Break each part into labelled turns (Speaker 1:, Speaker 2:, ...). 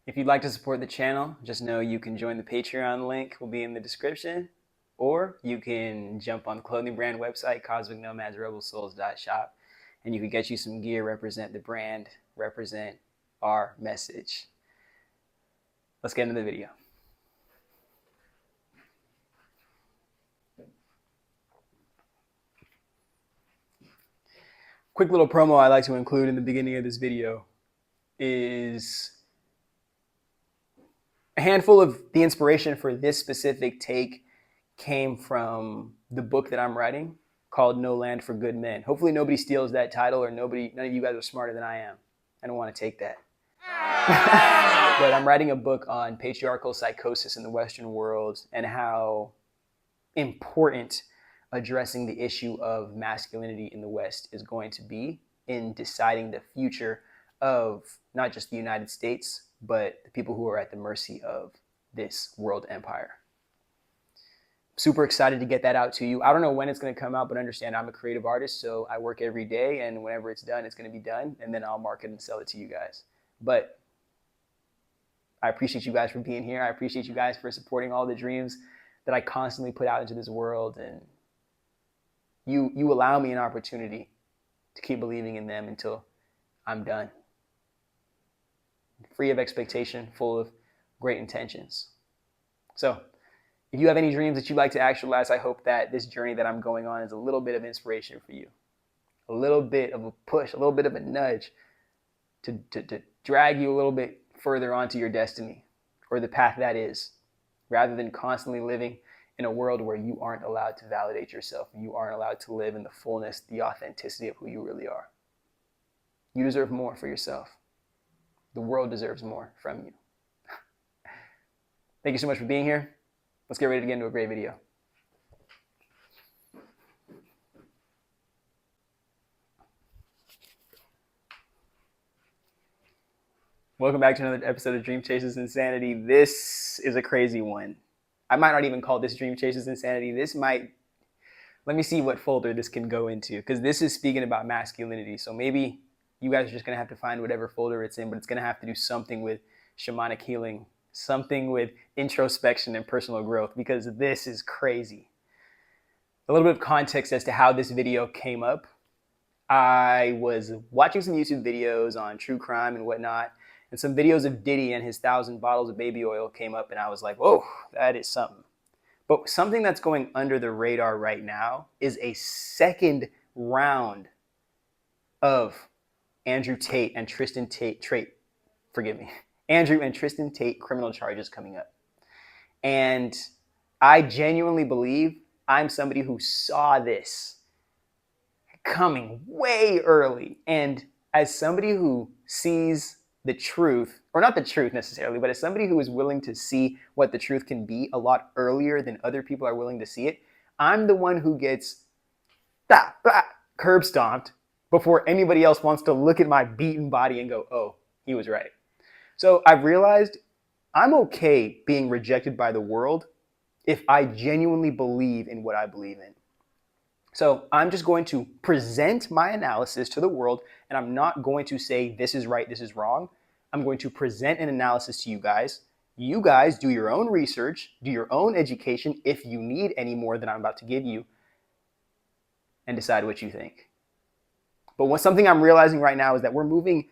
Speaker 1: If you'd like to support the channel, just know you can join the Patreon link, will be in the description, or you can jump on the clothing brand website, cosmicnomadsrebelsouls.shop, and you can get you some gear, represent the brand, represent our message. Let's get into the video. Quick little promo I like to include in the beginning of this video is a handful of the inspiration for this specific take came from the book that I'm writing called No Land for Good Men. Hopefully nobody steals that title, or none of you guys are smarter than I am. I don't want to take that. But I'm writing a book on patriarchal psychosis in the Western world and how important addressing the issue of masculinity in the West is going to be in deciding the future of not just the United States, but the people who are at the mercy of this world empire. Super excited to get that out to you. I don't know when it's going to come out, but understand I'm a creative artist, so I work every day, and whenever it's done, it's going to be done, and then I'll market and sell it to you guys. But I appreciate you guys for being here. I appreciate you guys for supporting all the dreams that I constantly put out into this world, and you allow me an opportunity to keep believing in them until I'm done. Free of expectation, full of great intentions. So if you have any dreams that you'd like to actualize, I hope that this journey that I'm going on is a little bit of inspiration for you. A little bit of a push, a little bit of a nudge to drag you a little bit further onto your destiny, or the path that is, rather than constantly living in a world where you aren't allowed to validate yourself. You aren't allowed to live in the fullness, the authenticity of who you really are. You deserve more for yourself. The world deserves more from you. Thank you so much for being here. Let's get ready to get into a great video. Welcome back to another episode of Dream Chasers Insanity. This is a crazy one. I might not even call this Dream Chasers Insanity. Let me see what folder this can go into, because this is speaking about masculinity. So maybe you guys are just going to have to find whatever folder it's in, but it's going to have to do something with shamanic healing, something with introspection and personal growth, because this is crazy. A little bit of context as to how this video came up. I was watching some YouTube videos on true crime and whatnot, and some videos of Diddy and his 1,000 bottles of baby oil came up, and I was like, whoa, that is something. But something that's going under the radar right now is a second round of Andrew and Tristan Tate criminal charges coming up. And I genuinely believe I'm somebody who saw this coming way early. And as somebody who sees the truth, or not the truth necessarily, but as somebody who is willing to see what the truth can be a lot earlier than other people are willing to see it, I'm the one who gets curb stomped before anybody else wants to look at my beaten body and go, oh, he was right. So I've realized I'm okay being rejected by the world if I genuinely believe in what I believe in. So I'm just going to present my analysis to the world, and I'm not going to say this is right, this is wrong. I'm going to present an analysis to you guys. You guys do your own research, do your own education if you need any more than I'm about to give you, and decide what you think. But something I'm realizing right now is that we're moving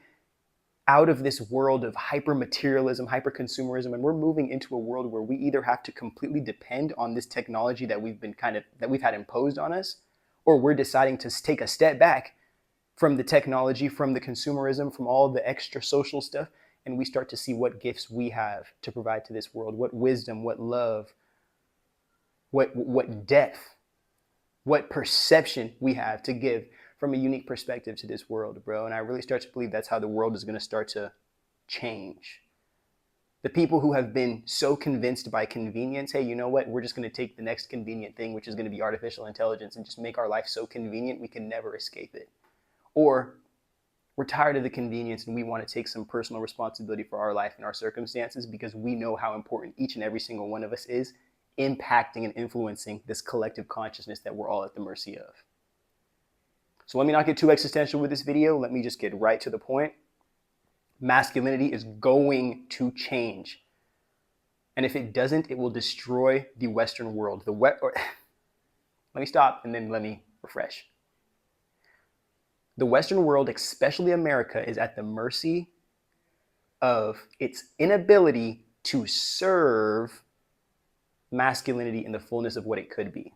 Speaker 1: out of this world of hyper-materialism, hyper-consumerism, and we're moving into a world where we either have to completely depend on this technology that we've had imposed on us, or we're deciding to take a step back from the technology, from the consumerism, from all the extra social stuff, and we start to see what gifts we have to provide to this world, what wisdom, what love, what depth, what perception we have to give from a unique perspective to this world, bro. And I really start to believe that's how the world is going to start to change. The people who have been so convinced by convenience, hey, you know what? We're just going to take the next convenient thing, which is going to be artificial intelligence, and just make our life so convenient we can never escape it. Or we're tired of the convenience and we want to take some personal responsibility for our life and our circumstances, because we know how important each and every single one of us is, impacting and influencing this collective consciousness that we're all at the mercy of. So let me not get too existential with this video. Let me just get right to the point. Masculinity is going to change. And if it doesn't, it will destroy the Western world. Let me stop and then let me refresh. The Western world, especially America, is at the mercy of its inability to serve masculinity in the fullness of what it could be.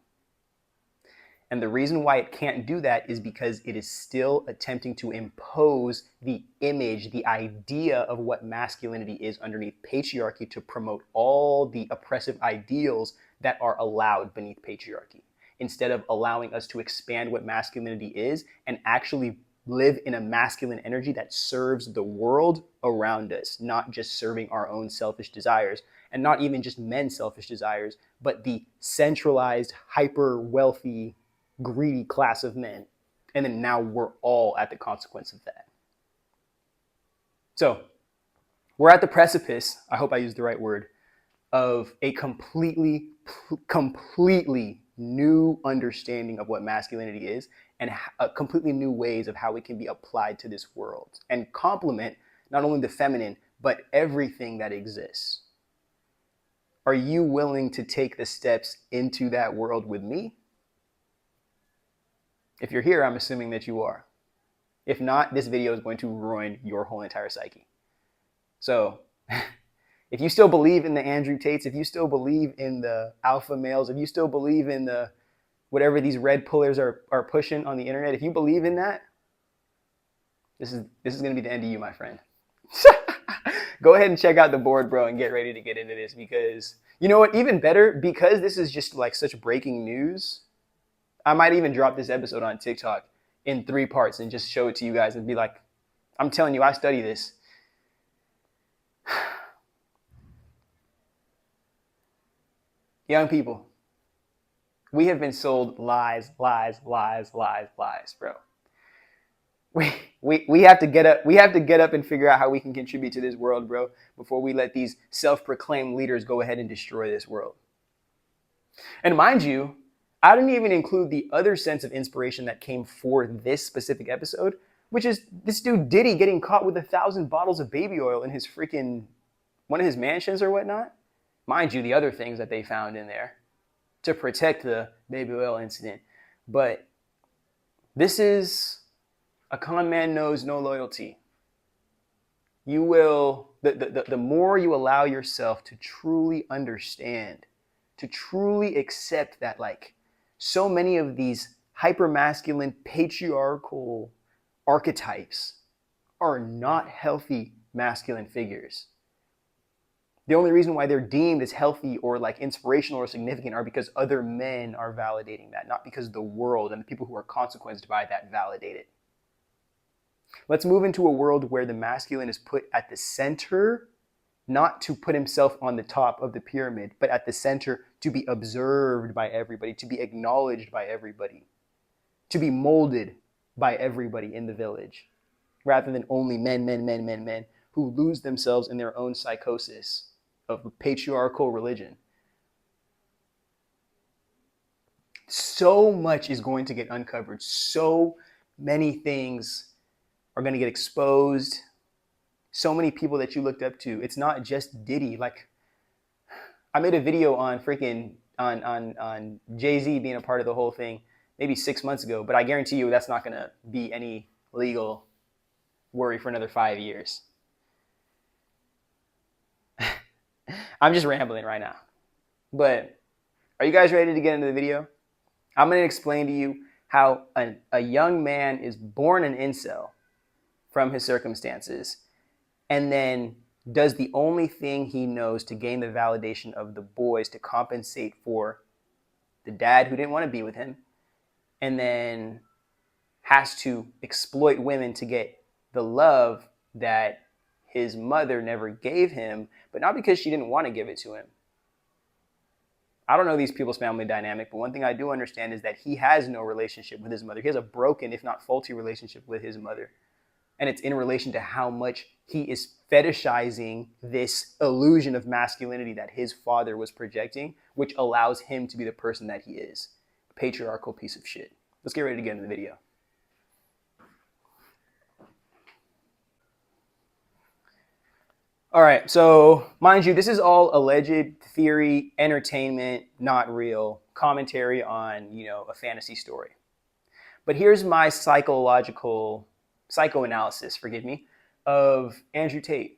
Speaker 1: And the reason why it can't do that is because it is still attempting to impose the image, the idea of what masculinity is underneath patriarchy to promote all the oppressive ideals that are allowed beneath patriarchy, instead of allowing us to expand what masculinity is and actually live in a masculine energy that serves the world around us, not just serving our own selfish desires, and not even just men's selfish desires, but the centralized, hyper wealthy, greedy class of men. And then now we're all at the consequence of that. So we're at the precipice, I hope I used the right word, of a completely new understanding of what masculinity is, and completely new ways of how it can be applied to this world and complement not only the feminine, but everything that exists. Are you willing to take the steps into that world with me? If you're here, I'm assuming that you are. If not, this video is going to ruin your whole entire psyche. So if you still believe in the Andrew Tates, if you still believe in the alpha males, if you still believe in the whatever these red pillars are pushing on the internet, if you believe in that, this is going to be the end of you, my friend. Go ahead and check out the board, bro, and get ready to get into this, because you know what, even better, because this is just like such breaking news, I might even drop this episode on TikTok in 3 parts and just show it to you guys and be like, I'm telling you, I study this. Young people, we have been sold lies, bro. We have to get up. We have to get up and figure out how we can contribute to this world, bro, before we let these self-proclaimed leaders go ahead and destroy this world. And mind you, I didn't even include the other sense of inspiration that came for this specific episode, which is this dude Diddy getting caught with 1,000 bottles of baby oil in his freaking one of his mansions or whatnot. Mind you, the other things that they found in there to protect the baby oil incident. But this is a con man knows no loyalty. You will, the more you allow yourself to truly understand, to truly accept that, like, so many of these hyper-masculine, patriarchal archetypes are not healthy masculine figures. The only reason why they're deemed as healthy or like inspirational or significant are because other men are validating that, not because the world and the people who are consequenced by that validate it. Let's move into a world where the masculine is put at the center, not to put himself on the top of the pyramid, but at the center to be observed by everybody, to be acknowledged by everybody, to be molded by everybody in the village, rather than only men who lose themselves in their own psychosis of patriarchal religion. So much is going to get uncovered. So many things are going to get exposed. So many people that you looked up to. It's not just Diddy. Like, I made a video on freaking on Jay-Z being a part of the whole thing maybe 6 months ago, but I guarantee you that's not going to be any legal worry for another 5 years. I'm just rambling right now. But are you guys ready to get into the video? I'm going to explain to you how a young man is born an incel from his circumstances, and then does the only thing he knows to gain the validation of the boys to compensate for the dad who didn't want to be with him, and then has to exploit women to get the love that his mother never gave him, but not because she didn't want to give it to him. I don't know these people's family dynamic, but one thing I do understand is that he has no relationship with his mother. He has a broken, if not faulty, relationship with his mother. And it's in relation to how much he is fetishizing this illusion of masculinity that his father was projecting, which allows him to be the person that he is. A patriarchal piece of shit. Let's get ready to get into the video. All right, so mind you, this is all alleged theory, entertainment, not real, commentary on, a fantasy story. But here's my psychoanalysis, forgive me, of Andrew Tate.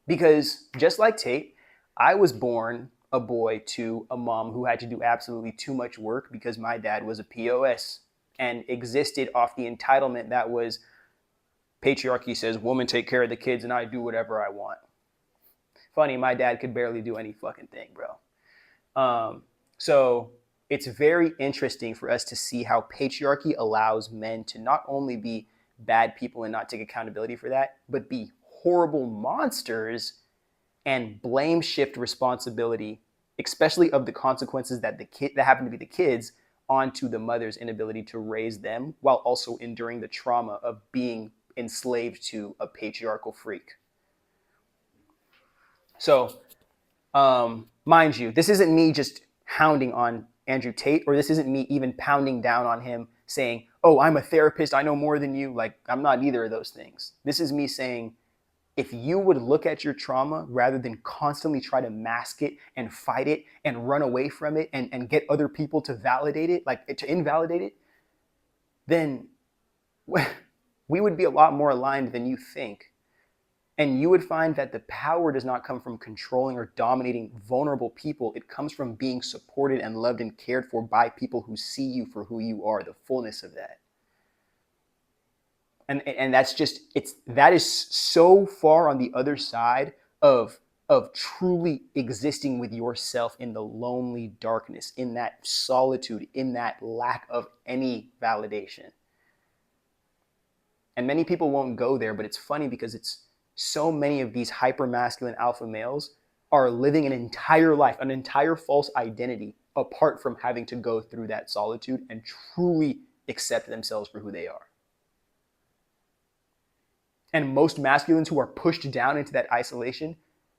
Speaker 1: Because just like Tate, I was born a boy to a mom who had to do absolutely too much work because my dad was a POS and existed off the entitlement that was patriarchy says woman take care of the kids and I do whatever I want. Funny, my dad could barely do any fucking thing, bro. So it's very interesting for us to see how patriarchy allows men to not only be bad people and not take accountability for that, but be horrible monsters and blame shift responsibility, especially of the consequences that that happen to be the kids, onto the mother's inability to raise them while also enduring the trauma of being enslaved to a patriarchal freak. So, mind you, this isn't me just hounding on Andrew Tate, or this isn't me even pounding down on him saying, oh, I'm a therapist, I know more than you. Like, I'm not either of those things. This is me saying, if you would look at your trauma rather than constantly try to mask it and fight it and run away from it and get other people to validate it, like to invalidate it, then we would be a lot more aligned than you think. And you would find that the power does not come from controlling or dominating vulnerable people. It comes from being supported and loved and cared for by people who see you for who you are, the fullness of that. And that is so far on the other side of truly existing with yourself in the lonely darkness, in that solitude, in that lack of any validation. And many people won't go there, but it's funny because it's so many of these hyper-masculine alpha males are living an entire life, an entire false identity, apart from having to go through that solitude and truly accept themselves for who they are. And most masculines who are pushed down into that isolation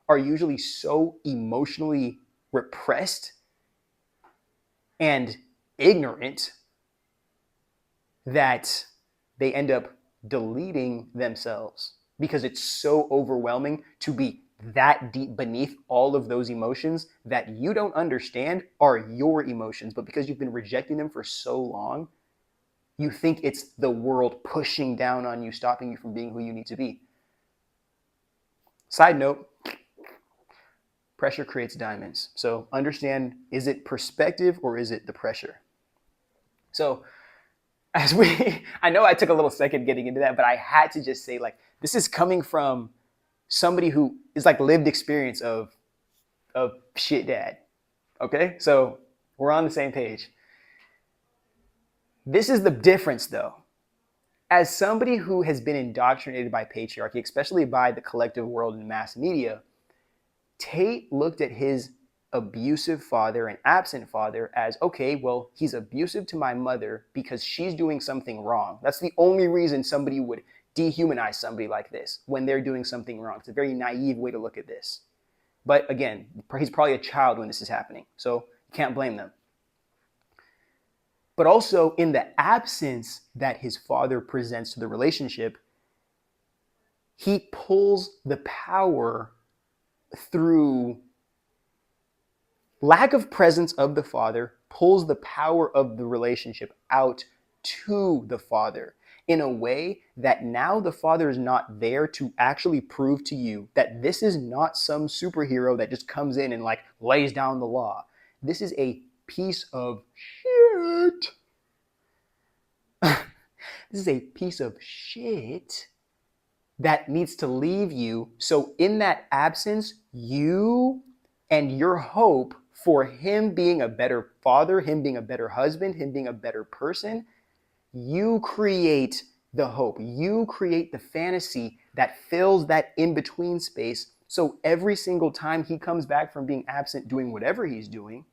Speaker 1: are usually so emotionally repressed and ignorant that they end up deleting themselves because it's so overwhelming to be that deep beneath all of those emotions that you don't understand are your emotions. But because you've been rejecting them for so long, you think it's the world pushing down on you, stopping you from being who you need to be. Side note, pressure creates diamonds. So understand, is it perspective or is it the pressure? So I know I took a little second getting into that, but I had to just say, like, this is coming from somebody who is like lived experience of shit dad. Okay? So we're on the same page. This is the difference though. As somebody who has been indoctrinated by patriarchy, especially by the collective world and mass media, Tate looked at his abusive father and absent father as, okay, well, he's abusive to my mother because she's doing something wrong. That's the only reason somebody would dehumanize somebody like this, when they're doing something wrong. It's a very naive way to look at this. But again, he's probably a child when this is happening, so you can't blame them. But also in the absence that his father presents to the relationship, he pulls the power through lack of presence of the father, pulls the power of the relationship out to the father in a way that now the father is not there to actually prove to you that this is not some superhero that just comes in and like lays down the law. This is a piece of shit. This is a piece of shit that needs to leave you. So in that absence, you and your hope for him being a better father, him being a better husband, him being a better person, you create the hope. You create the fantasy that fills that in-between space. So every single time he comes back from being absent, doing whatever he's doing,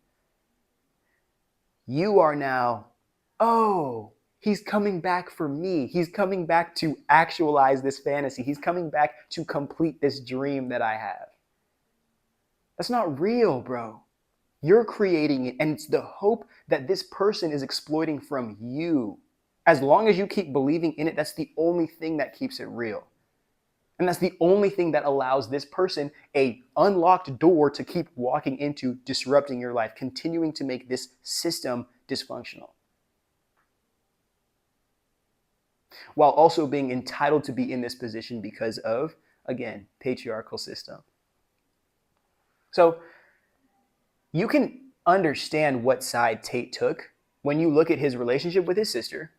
Speaker 1: you are now, oh, he's coming back for me. He's coming back to actualize this fantasy. He's coming back to complete this dream that I have. That's not real, bro. You're creating it, and it's the hope that this person is exploiting from you. As long as you keep believing in it, that's the only thing that keeps it real. And that's the only thing that allows this person a unlocked door to keep walking into, disrupting your life, continuing to make this system dysfunctional, while also being entitled to be in this position because of, again, patriarchal system. So you can understand what side Tate took when you look at his relationship with his sister.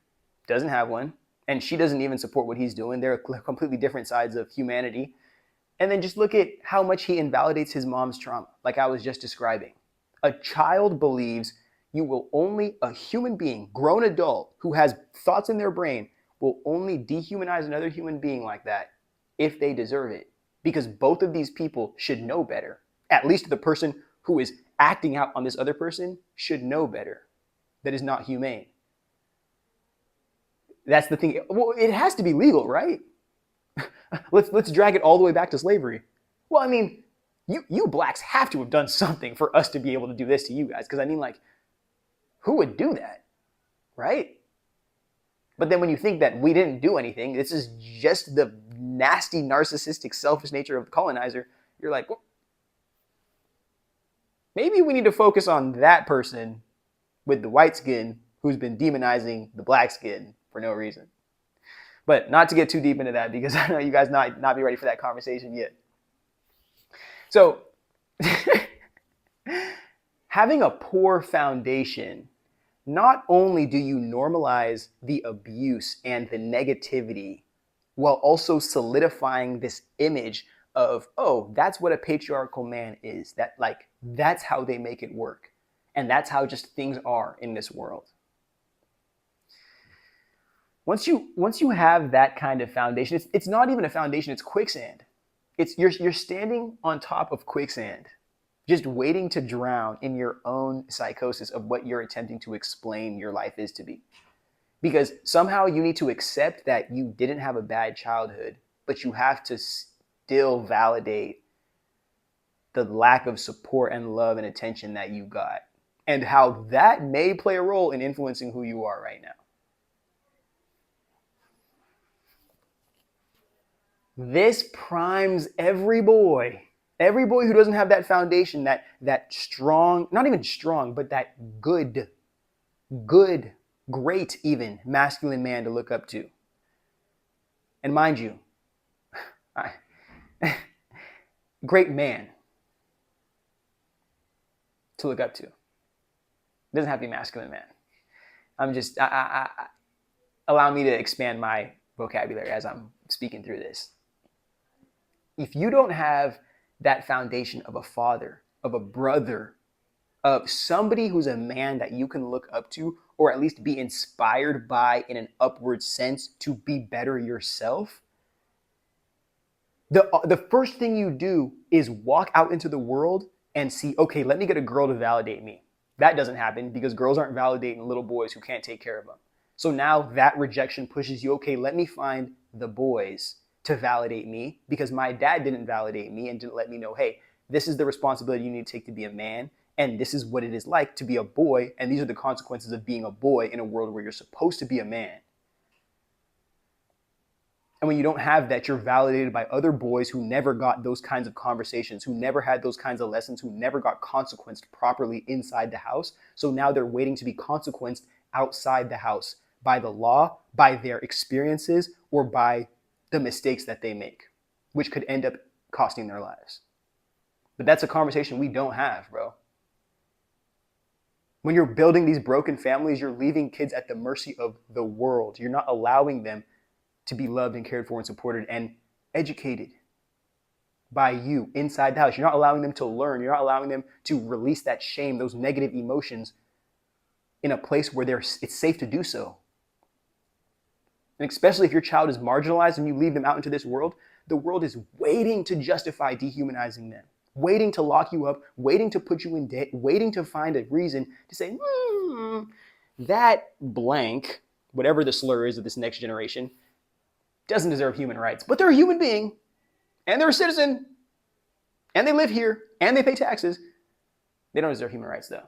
Speaker 1: Doesn't have one, and she doesn't even support what he's doing. They're completely different sides of humanity. And then just look at how much he invalidates his mom's trauma, like I was just describing. A child believes a human being, grown adult, who has thoughts in their brain, will only dehumanize another human being like that if they deserve it. Because both of these people should know better. At least the person who is acting out on this other person should know better. That is not humane. That's the thing. Well, it has to be legal, right? Let's drag it all the way back to slavery. Well, I mean, you blacks have to have done something for us to be able to do this to you guys. Because I mean, like, who would do that, right? But then when you think that we didn't do anything, this is just the nasty, narcissistic, selfish nature of the colonizer, you're like, well, maybe we need to focus on that person with the white skin who's been demonizing the black skin for no reason. But not to get too deep into that, because I know you guys not be ready for that conversation yet. So having a poor foundation, not only do you normalize the abuse and the negativity, while also solidifying this image of, oh, that's what a patriarchal man is. That's how they make it work. And that's how just things are in this world. Once you have that kind of foundation, it's not even a foundation, it's quicksand. You're standing on top of quicksand, just waiting to drown in your own psychosis of what you're attempting to explain your life is to be. Because somehow you need to accept that you didn't have a bad childhood, but you have to still validate the lack of support and love and attention that you got, and how that may play a role in influencing who you are right now. This primes every boy who doesn't have that foundation, that strong, not even strong, but that good, great even masculine man to look up to. And mind you, great man to look up to. It doesn't have to be masculine man. I'm just, allow me to expand my vocabulary as I'm speaking through this. If you don't have that foundation of a father, of a brother, of somebody who's a man that you can look up to, or at least be inspired by in an upward sense to be better yourself, the first thing you do is walk out into the world and see, okay, let me get a girl to validate me. That doesn't happen because girls aren't validating little boys who can't take care of them. So now that rejection pushes you, okay, let me find the boys to validate me because my dad didn't validate me and didn't let me know, hey, this is the responsibility you need to take to be a man, and this is what it is like to be a boy, and these are the consequences of being a boy in a world where you're supposed to be a man. And when you don't have that, you're validated by other boys who never got those kinds of conversations, who never had those kinds of lessons, who never got consequenced properly inside the house. So now they're waiting to be consequenced outside the house by the law, by their experiences, or by the mistakes that they make, which could end up costing their lives. But that's a conversation we don't have, bro. When you're building these broken families, you're leaving kids at the mercy of the world. You're not allowing them to be loved and cared for and supported and educated by you inside the house. You're not allowing them to learn. You're not allowing them to release that shame, those negative emotions in a place where it's safe to do so. And especially if your child is marginalized and you leave them out into this world, the world is waiting to justify dehumanizing them, waiting to lock you up, waiting to put you in debt, waiting to find a reason to say, that blank, whatever the slur is of this next generation, doesn't deserve human rights. But they're a human being, and they're a citizen, and they live here, and they pay taxes. They don't deserve human rights, though.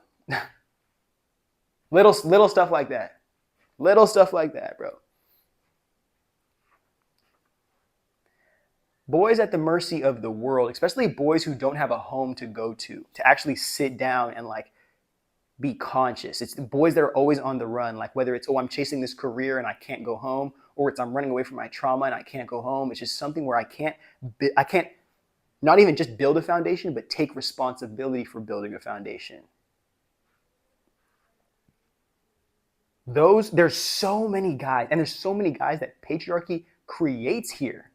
Speaker 1: Little stuff like that. Little stuff like that, bro. Boys at the mercy of the world, especially boys who don't have a home to go to actually sit down and like be conscious. It's the boys that are always on the run, like whether it's, oh, I'm chasing this career and I can't go home, or it's I'm running away from my trauma and I can't go home. It's just something where I can't not even just build a foundation, but take responsibility for building a foundation. There's so many guys, and there's so many guys that patriarchy creates here.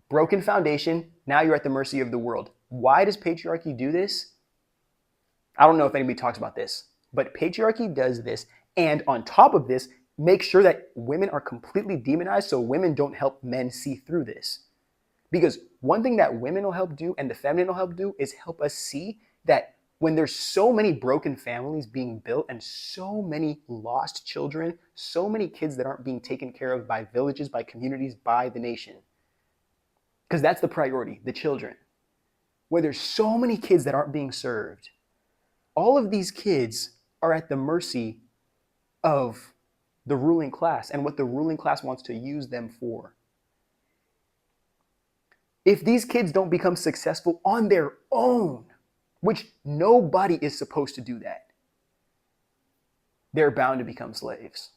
Speaker 1: Broken foundation, now you're at the mercy of the world. Why does patriarchy do this? I don't know if anybody talks about this, but patriarchy does this, and on top of this, make sure that women are completely demonized so women don't help men see through this. Because one thing that women will help do and the feminine will help do is help us see that when there's so many broken families being built and so many lost children, so many kids that aren't being taken care of by villages, by communities, by the nation. Because that's the priority, the children. Where there's so many kids that aren't being served, all of these kids are at the mercy of the ruling class and what the ruling class wants to use them for. If these kids don't become successful on their own, which nobody is supposed to do that, they're bound to become slaves.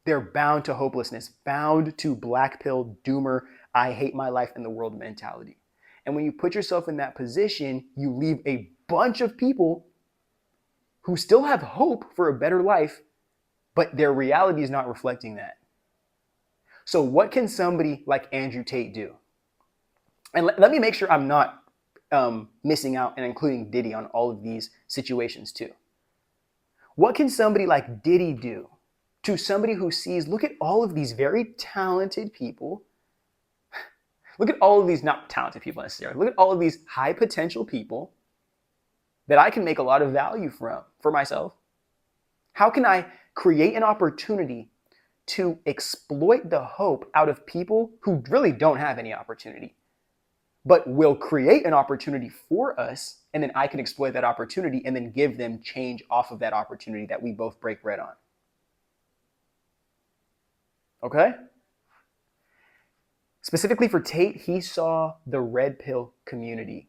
Speaker 1: They're bound to hopelessness, bound to black pill, doomer, I hate my life and the world mentality. And when you put yourself in that position, you leave a bunch of people who still have hope for a better life, but their reality is not reflecting that. So what can somebody like Andrew Tate do? And let me make sure I'm not missing out and including Diddy on all of these situations too. What can somebody like Diddy do to somebody who sees, look at all of these very talented people. Look at all of these, not talented people necessarily, look at all of these high potential people that I can make a lot of value from for myself. How can I create an opportunity to exploit the hope out of people who really don't have any opportunity, but will create an opportunity for us, and then I can exploit that opportunity and then give them change off of that opportunity that we both break bread on. Okay? Specifically for Tate, he saw the red pill community.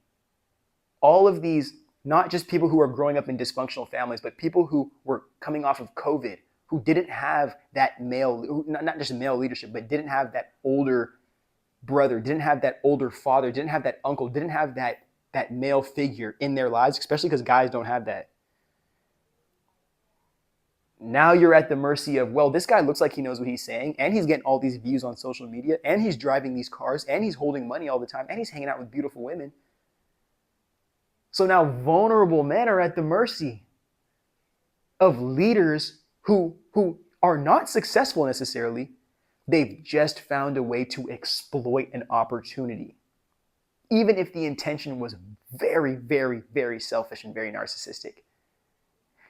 Speaker 1: All of these, not just people who are growing up in dysfunctional families, but people who were coming off of COVID, who didn't have that male, not just male leadership, but didn't have that older brother, didn't have that older father, didn't have that uncle, didn't have that male figure in their lives, especially because guys don't have that. Now you're at the mercy of, well, this guy looks like he knows what he's saying, and he's getting all these views on social media, and he's driving these cars, and he's holding money all the time, and he's hanging out with beautiful women. So now vulnerable men are at the mercy of leaders who are not successful necessarily. They've just found a way to exploit an opportunity, even if the intention was very, very, very selfish and very narcissistic.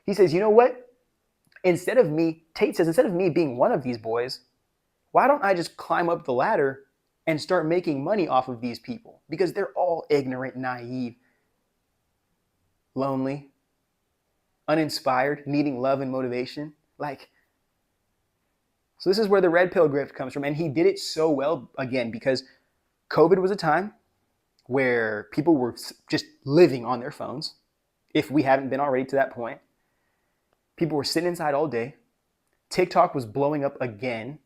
Speaker 1: He says, you know what? Tate says, instead of me being one of these boys, why don't I just climb up the ladder and start making money off of these people? Because they're all ignorant, naive, lonely, uninspired, needing love and motivation. So this is where the red pill grift comes from. And he did it so well, again, because COVID was a time where people were just living on their phones, if we haven't been already to that point. People were sitting inside all day. TikTok was blowing up again,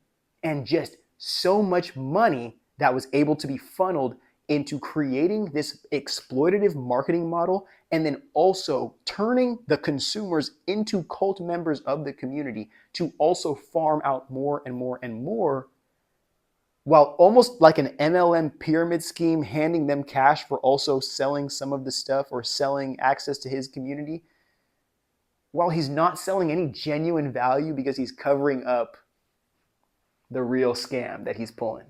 Speaker 1: and just so much money that was able to be funneled into creating this exploitative marketing model, and then also turning the consumers into cult members of the community to also farm out more and more and more, while almost like an MLM pyramid scheme, handing them cash for also selling some of the stuff or selling access to his community, while he's not selling any genuine value because he's covering up the real scam that he's pulling,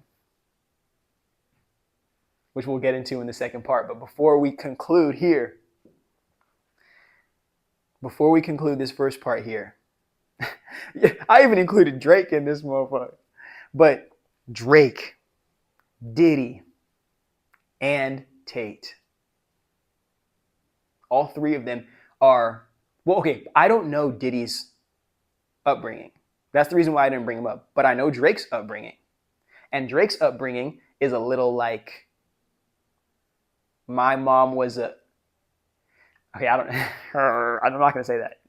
Speaker 1: which we'll get into in the second part. But before we conclude this first part here, I even included Drake in this motherfucker. But Drake, Diddy, and Tate, all three of them are, well, okay, I don't know Diddy's upbringing. That's the reason why I didn't bring him up. But I know Drake's upbringing. And Drake's upbringing is a little like my mom was a, okay, I'm not going to say that.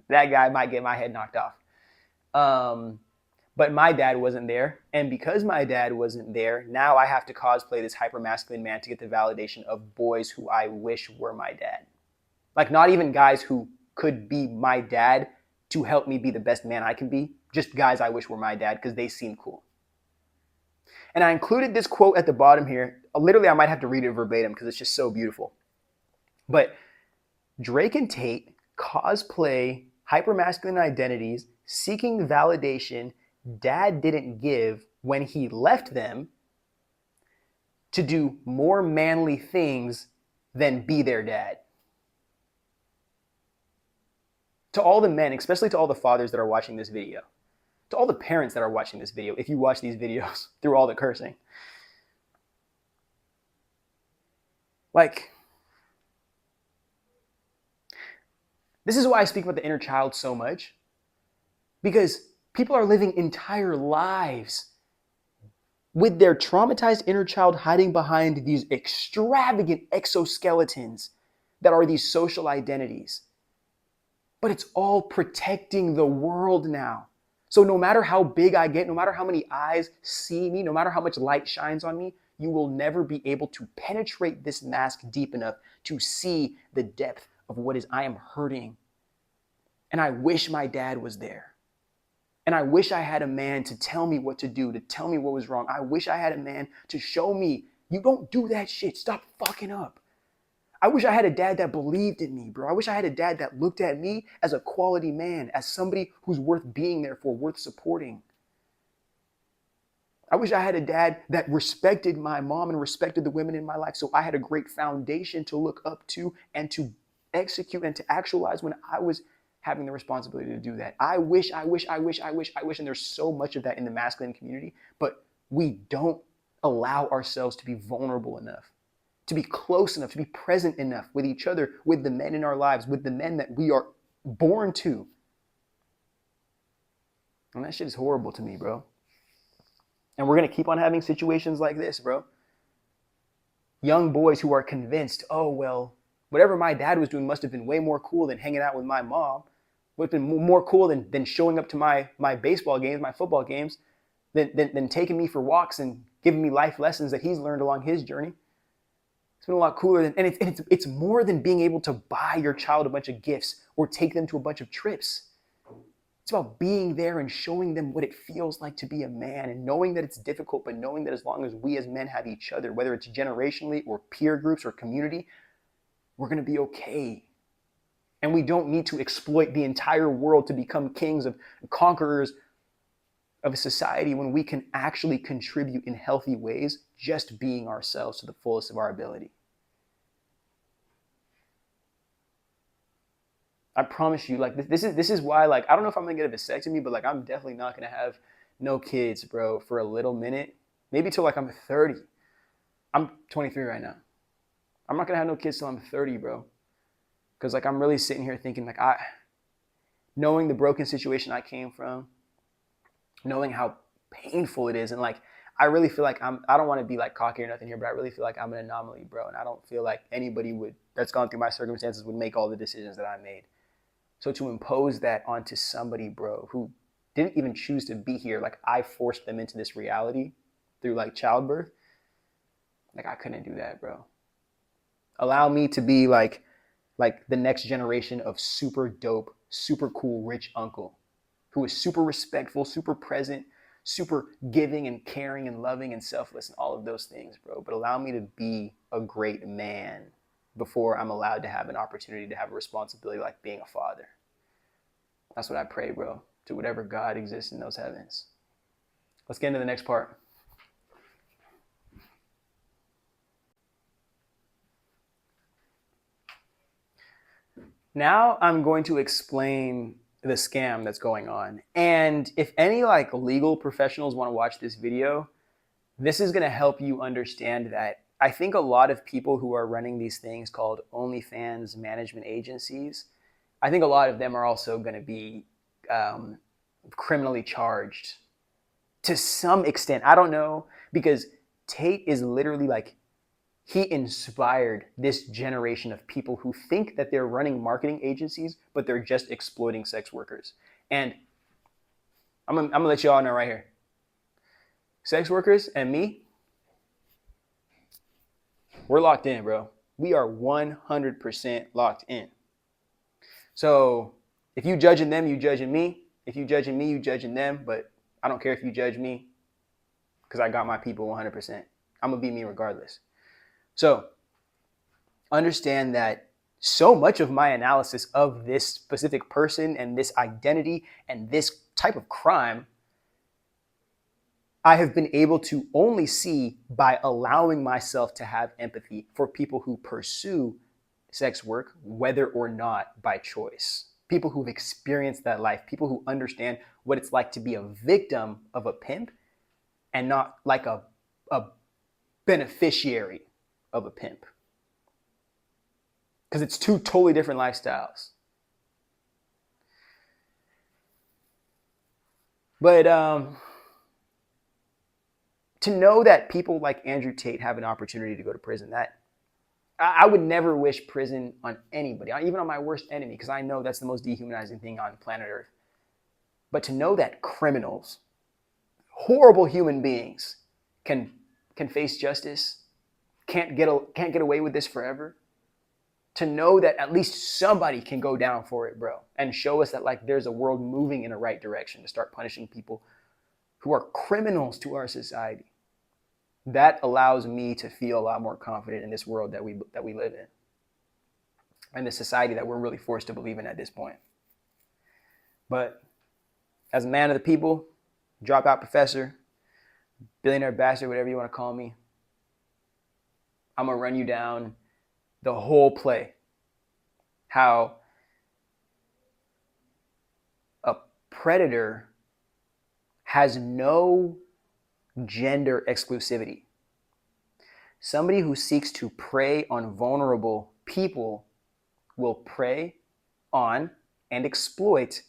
Speaker 1: That guy might get my head knocked off. But my dad wasn't there. And because my dad wasn't there, now I have to cosplay this hyper-masculine man to get the validation of boys who I wish were my dad. Like, not even guys who could be my dad to help me be the best man I can be. Just guys I wish were my dad because they seem cool. And I included this quote at the bottom here. Literally, I might have to read it verbatim because it's just so beautiful. But Drake and Tate cosplay hypermasculine identities, seeking validation dad didn't give when he left them to do more manly things than be their dad. To all the men, especially to all the fathers that are watching this video, to all the parents that are watching this video, if you watch these videos through all the cursing, like, this is why I speak about the inner child so much, because people are living entire lives with their traumatized inner child hiding behind these extravagant exoskeletons that are these social identities. But it's all protecting the world now. So no matter how big I get, no matter how many eyes see me, no matter how much light shines on me, you will never be able to penetrate this mask deep enough to see the depth of what is I am hurting. And I wish my dad was there. And I wish I had a man to tell me what to do, to tell me what was wrong. I wish I had a man to show me, you don't do that shit. Stop fucking up. I wish I had a dad that believed in me, bro. I wish I had a dad that looked at me as a quality man, as somebody who's worth being there for, worth supporting. I wish I had a dad that respected my mom and respected the women in my life, so I had a great foundation to look up to and to execute and to actualize when I was having the responsibility to do that. I wish, and there's so much of that in the masculine community, but we don't allow ourselves to be vulnerable enough, to be close enough, to be present enough with each other, with the men in our lives, with the men that we are born to. And that shit is horrible to me, bro. And we're going to keep on having situations like this, bro. Young boys who are convinced, oh, well, whatever my dad was doing must have been way more cool than hanging out with my mom. Would have been more cool than showing up to my baseball games, my football games, than taking me for walks and giving me life lessons that he's learned along his journey. It's been a lot cooler than, and it's more than being able to buy your child a bunch of gifts or take them to a bunch of trips. It's about being there and showing them what it feels like to be a man and knowing that it's difficult, but knowing that as long as we as men have each other, whether it's generationally or peer groups or community, we're going to be okay. And we don't need to exploit the entire world to become kings of conquerors of a society when we can actually contribute in healthy ways, just being ourselves to the fullest of our ability. I promise you, like, this is why, like, I don't know if I'm gonna get a vasectomy, but like, I'm definitely not gonna have no kids, bro, for a little minute, maybe till like I'm 30. I'm 23 right now. I'm not gonna have no kids till I'm 30, bro. Because like I'm really sitting here thinking like knowing the broken situation I came from, knowing how painful it is, and like I really feel like I don't want to be like cocky or nothing here, but I really feel like I'm an anomaly, bro, and I don't feel like anybody that's gone through my circumstances would make all the decisions that I made. So to impose that onto somebody, bro, who didn't even choose to be here, like I forced them into this reality through like childbirth, like I couldn't do that, bro. Allow me to be like the next generation of super dope, super cool, rich uncle who is super respectful, super present, super giving and caring and loving and selfless and all of those things, bro. But allow me to be a great man before I'm allowed to have an opportunity to have a responsibility like being a father. That's what I pray, bro, to whatever God exists in those heavens. Let's get into the next part. Now I'm going to explain the scam that's going on. And if any like legal professionals want to watch this video, this is going to help you understand that I think a lot of people who are running these things called OnlyFans management agencies, I think a lot of them are also going to be criminally charged to some extent. I don't know, because Tate is literally like, he inspired this generation of people who think that they're running marketing agencies, but they're just exploiting sex workers. And I'm gonna let you all know right here. Sex workers and me, we're locked in, bro. We are 100% locked in. So if you judging them, you judging me. If you judging me, you judging them. But I don't care if you judge me, because I got my people 100%. I'm gonna be me regardless. So understand that so much of my analysis of this specific person and this identity and this type of crime, I have been able to only see by allowing myself to have empathy for people who pursue sex work, whether or not by choice. People who've experienced that life, people who understand what it's like to be a victim of a pimp and not like a beneficiary of a pimp. Because it's two totally different lifestyles. But to know that people like Andrew Tate have an opportunity to go to prison, that I would never wish prison on anybody, even on my worst enemy, because I know that's the most dehumanizing thing on planet Earth. But to know that criminals, horrible human beings, can face justice, can't get away with this forever. To know that at least somebody can go down for it, bro, and show us that like there's a world moving in the right direction to start punishing people who are criminals to our society. That allows me to feel a lot more confident in this world that we live in, and the society that we're really forced to believe in at this point. But as a man of the people, dropout professor, billionaire bastard, whatever you want to call me, I'm gonna run you down the whole play. How a predator has no gender exclusivity. Somebody who seeks to prey on vulnerable people will prey on and exploit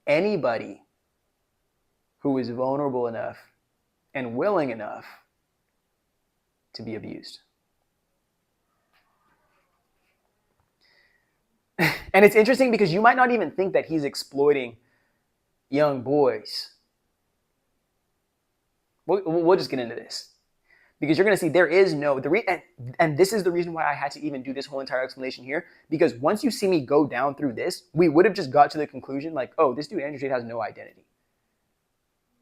Speaker 1: anybody who is vulnerable enough and willing enough to be abused. And it's interesting because you might not even think that he's exploiting young boys. We'll just get into this, because you're going to see there is no, and this is the reason why I had to even do this whole entire explanation here, because once you see me go down through this, we would have just got to the conclusion like, oh, this dude Andrew Tate has no identity.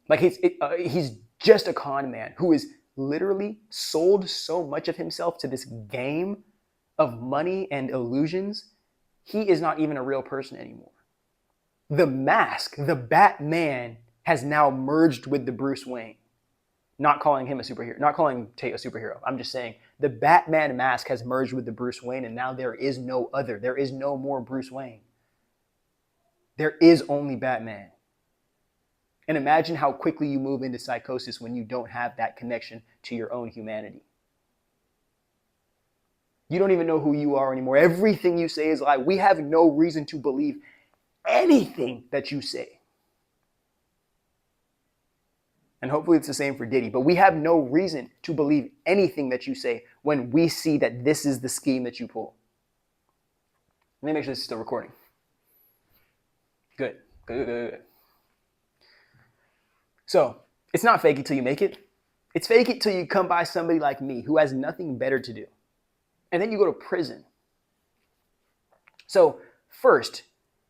Speaker 1: Like he's just a con man who is literally sold so much of himself to this game of money and illusions. He is not even a real person anymore. The mask, the Batman, has now merged with the Bruce Wayne. Not calling him a superhero, not calling Tate a superhero. I'm just saying the Batman mask has merged with the Bruce Wayne, and now there is no other. There is no more Bruce Wayne. There is only Batman. And imagine how quickly you move into psychosis when you don't have that connection to your own humanity. You don't even know who you are anymore. Everything you say is a lie. We have no reason to believe anything that you say. And hopefully it's the same for Diddy. But we have no reason to believe anything that you say when we see that this is the scheme that you pull. Let me make sure this is still recording. Good. So it's not fake it till you make it. It's fake it till you come by somebody like me who has nothing better to do. And then you go to prison. So first,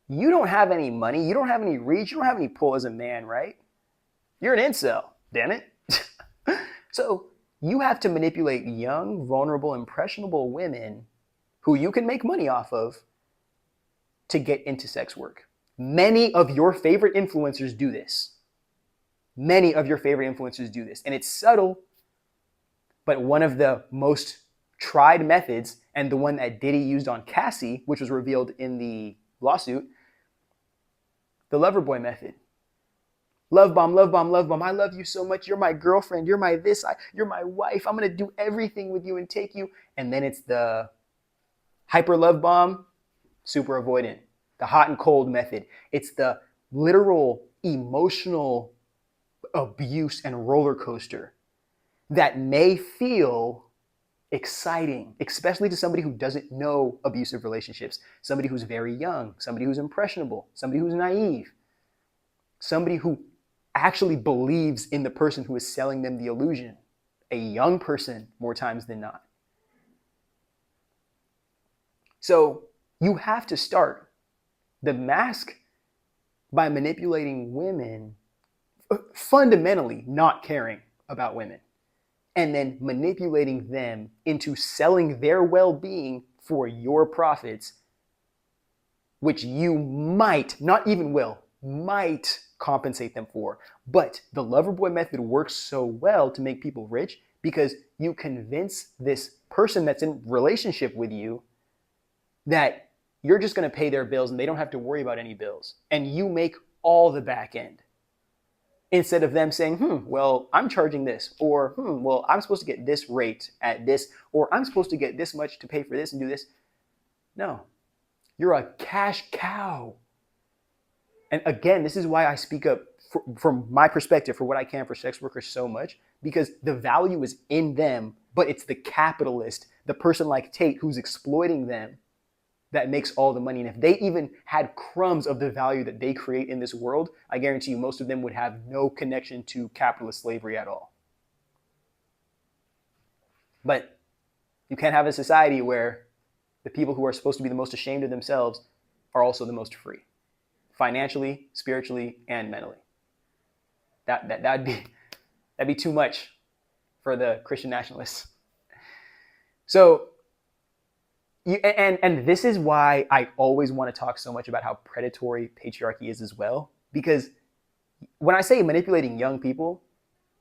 Speaker 1: you don't have any money. You don't have any reach. You don't have any pull as a man, right? You're an incel, damn it. So you have to manipulate young, vulnerable, impressionable women who you can make money off of to get into sex work. Many of your favorite influencers do this. Many of your favorite influencers do this. And it's subtle, but one of the most tried methods, and the one that Diddy used on Cassie, which was revealed in the lawsuit, the lover boy method. Love bomb, love bomb, love bomb. I love you so much. You're my girlfriend. You're my this. You're my wife. I'm going to do everything with you and take you. And then it's the hyper love bomb, super avoidant. The hot and cold method. It's the literal emotional abuse and roller coaster that may feel exciting, especially to somebody who doesn't know abusive relationships, somebody who's very young, somebody who's impressionable, somebody who's naive, somebody who actually believes in the person who is selling them the illusion, a young person more times than not. So you have to start the mask by manipulating women, fundamentally not caring about women, and then manipulating them into selling their well-being for your profits, which you might, not even will, might compensate them for. But the Loverboy method works so well to make people rich because you convince this person that's in relationship with you that you're just going to pay their bills and they don't have to worry about any bills. And you make all the back end. Instead of them saying, well, I'm charging this, or well, I'm supposed to get this rate at this, or I'm supposed to get this much to pay for this and do this. No, you're a cash cow. And again, this is why I speak up from my perspective for what I can for sex workers so much, because the value is in them, but it's the capitalist, the person like Tate who's exploiting them, that makes all the money. And if they even had crumbs of the value that they create in this world, I guarantee you most of them would have no connection to capitalist slavery at all. But you can't have a society where the people who are supposed to be the most ashamed of themselves are also the most free, financially, spiritually, and mentally. That'd be too much for the Christian nationalists. So, and this is why I always want to talk so much about how predatory patriarchy is as well. Because when I say manipulating young people,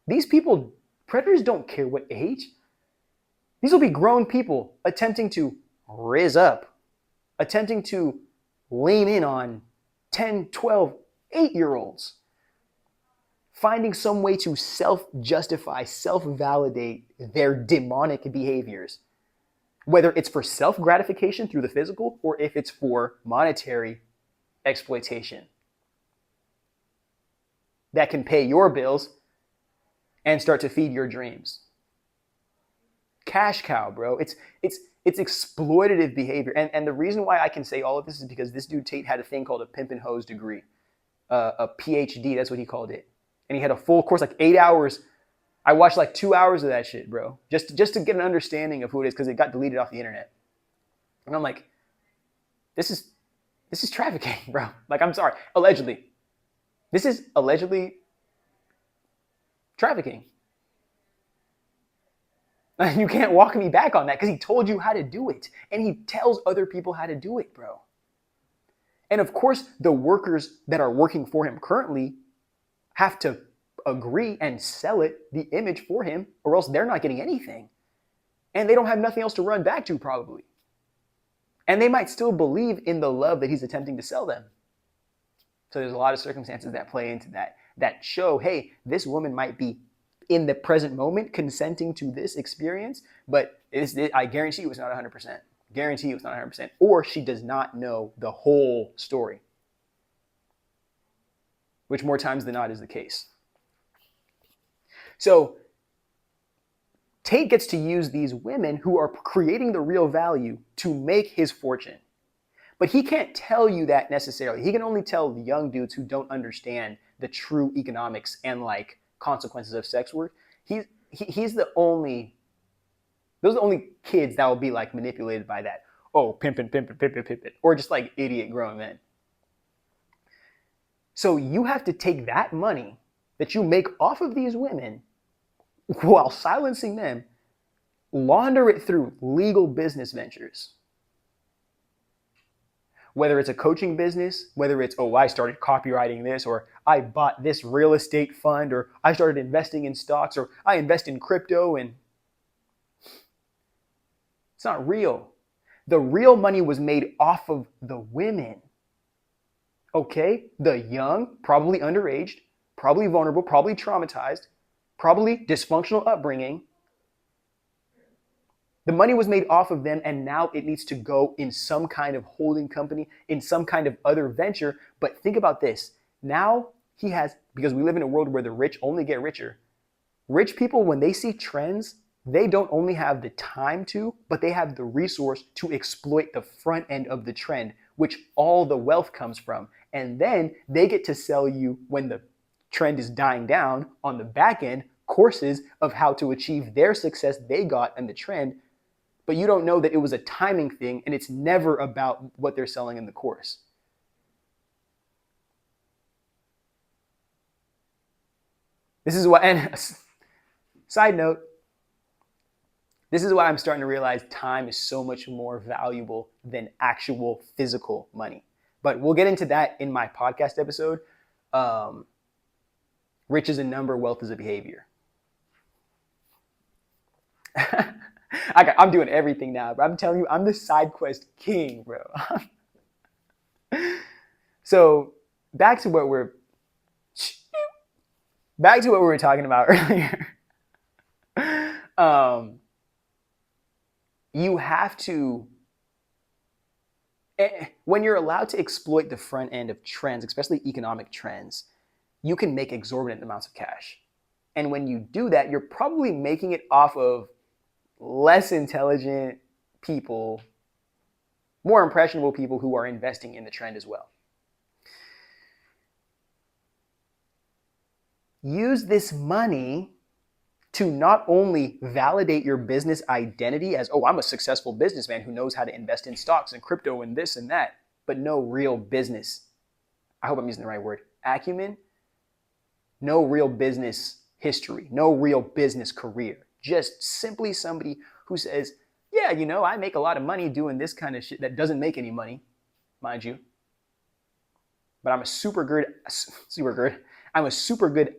Speaker 1: these people, predators don't care what age. These will be grown people attempting to rizz up, attempting to lean in on 10, 12, 8-year-olds, finding some way to self-justify, self-validate their demonic behaviors. Whether it's for self-gratification through the physical or if it's for monetary exploitation that can pay your bills and start to feed your dreams. Cash cow, bro. It's exploitative behavior. And the reason why I can say all of this is because this dude Tate had a thing called a pimp and hose degree, a PhD, that's what he called it. And he had a full course, like 8 hours. I watched like 2 hours of that shit, bro, just to get an understanding of who it is, because it got deleted off the internet. And I'm like, this is trafficking, bro. Like, I'm sorry, allegedly. This is allegedly trafficking. And you can't walk me back on that because he told you how to do it. And he tells other people how to do it, bro. And of course, the workers that are working for him currently have to agree and sell it, the image for him, or else they're not getting anything. And they don't have nothing else to run back to, probably. And they might still believe in the love that he's attempting to sell them. So there's a lot of circumstances that play into that show, hey, this woman might be in the present moment consenting to this experience, but I guarantee you it's not 100%. Guarantee you it's not 100%. Or she does not know the whole story, which more times than not is the case. So Tate gets to use these women who are creating the real value to make his fortune. But he can't tell you that necessarily. He can only tell the young dudes who don't understand the true economics and like consequences of sex work. Those are the only kids that will be like manipulated by that. Oh, pimpin', or just like idiot grown men. So you have to take that money that you make off of these women while silencing them, launder it through legal business ventures. Whether it's a coaching business, whether it's, oh, I started copywriting this, or I bought this real estate fund, or I started investing in stocks, or I invest in crypto, and it's not real. The real money was made off of the women. Okay? The young, probably underaged, probably vulnerable, probably traumatized, probably dysfunctional upbringing. The money was made off of them, and now it needs to go in some kind of holding company, in some kind of other venture. But think about this. Now he has, because we live in a world where the rich only get richer, Rich people, when they see trends, they don't only have the time to, but they have the resource to exploit the front end of the trend, which all the wealth comes from. And then they get to sell you, when the trend is dying down, on the back end, courses of how to achieve their success they got in the trend. But you don't know that it was a timing thing, and it's never about what they're selling in the course. This is why, and side note, this is why I'm starting to realize time is so much more valuable than actual physical money. But we'll get into that in my podcast episode. Rich is a number, wealth is a behavior. I'm doing everything now, bro. I'm telling you, I'm the side quest king, bro. So back to what we were talking about earlier. You have to, when you're allowed to exploit the front end of trends, especially economic trends, you can make exorbitant amounts of cash. And when you do that, you're probably making it off of less intelligent people, more impressionable people who are investing in the trend as well. Use this money to not only validate your business identity as, oh, I'm a successful businessman who knows how to invest in stocks and crypto and this and that, but no real business, I hope I'm using the right word, acumen, no real business history, no real business career. Just simply somebody who says, yeah, you know, I make a lot of money doing this kind of shit that doesn't make any money, mind you. But I'm a super good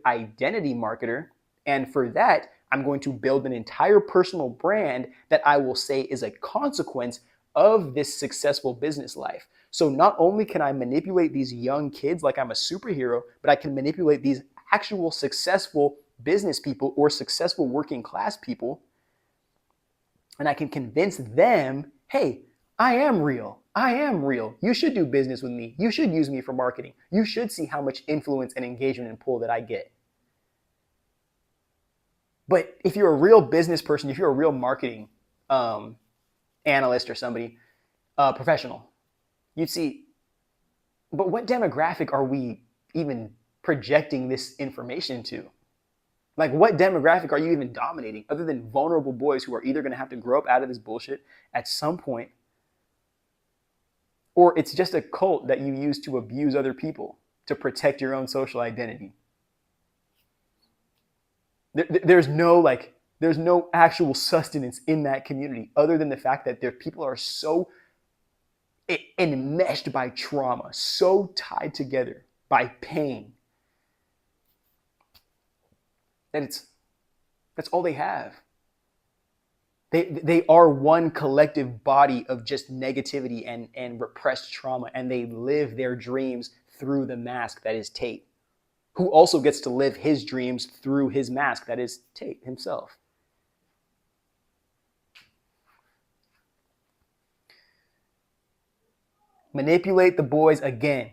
Speaker 1: identity marketer. And for that, I'm going to build an entire personal brand that I will say is a consequence of this successful business life. So not only can I manipulate these young kids like I'm a superhero, but I can manipulate these actual successful business people or successful working class people. And I can convince them, hey, I am real. I am real. You should do business with me. You should use me for marketing. You should see how much influence and engagement and pull that I get. But if you're a real business person, if you're a real marketing analyst or somebody, professional, you'd see, but what demographic are we even projecting this information to? Like, what demographic are you even dominating other than vulnerable boys who are either going to have to grow up out of this bullshit at some point, or it's just a cult that you use to abuse other people to protect your own social identity. There's no actual sustenance in that community other than the fact that their people are so enmeshed by trauma, so tied together by pain, that that's all they have. They are one collective body of just negativity and repressed trauma, and they live their dreams through the mask that is Tate, who also gets to live his dreams through his mask that is Tate himself. Manipulate the boys again.